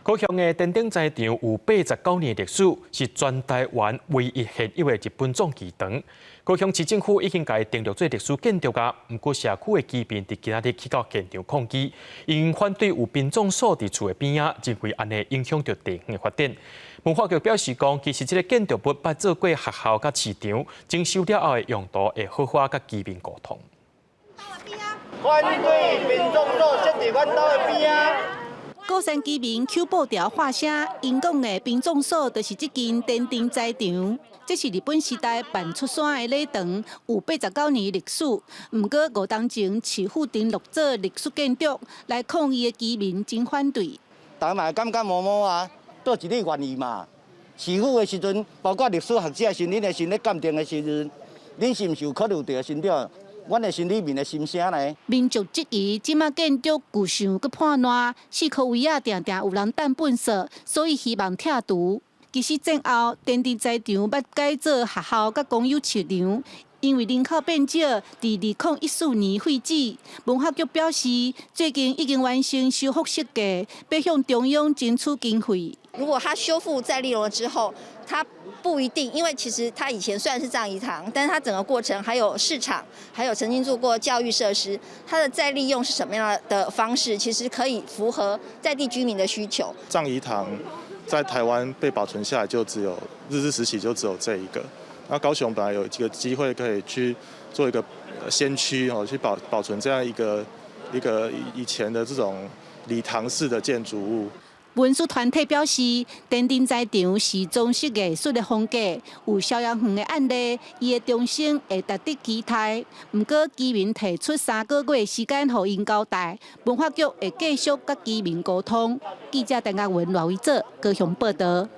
高雄的电顶材场有89年历史，是全台湾唯一现有的日本总机场。高雄市政府已经甲订入做历史建筑啊，不过社区的居民伫今仔日去到现场抗议，因反对有殡葬所伫厝的边仔，认为安尼影响到地方的发展。文化局表示讲，其实这个建筑物捌做过学校甲市场，征收了后的用途会好好甲居民沟通。反对殡葬所设伫阮兜的边仔。高山居民口报条发声，因讲的殡葬所就是这间电顶材场。这是日本时代办出山的礼堂，有89年历史。不过5当前市府登录做历史建筑，来抗议的居民真反对。大家嘛感觉摸摸啊，倒一个愿意嘛。市府的时阵，包括历史学者是恁的心咧鉴定的时阵，恁是毋是有考虑到先着阮的心里面的心声呢？民众质疑，即马建筑旧伤佮破烂，4颗位仔定定有人等粪扫，所以希望拆除。其实战后，电顶材场捌改做学校甲公有市场，因为人口变少，伫2014年废止。文化局表示，最近已经完成修复设计，要向中央争取经费。如果它修复再利用了之后，它不一定，因为其实它以前虽然是葬仪堂，但是它整个过程还有市场，还有曾经做过教育设施，它的再利用是什么样的方式，其实可以符合在地居民的需求。葬仪堂在台湾被保存下来，就只有日治时期就只有这一个。那高雄本来有这个机会可以去做一个先驱哦，去保存这样一个以前的这种礼堂式的建筑物。文书团体表示，电顶材场是装饰艺术的风格，有萧阳园的案例，伊的钟声会值得期待。不过，居民提出3个月时间，互因交代，文化局会继续甲居民沟通。记者陈嘉文、赖伟哲高雄报道。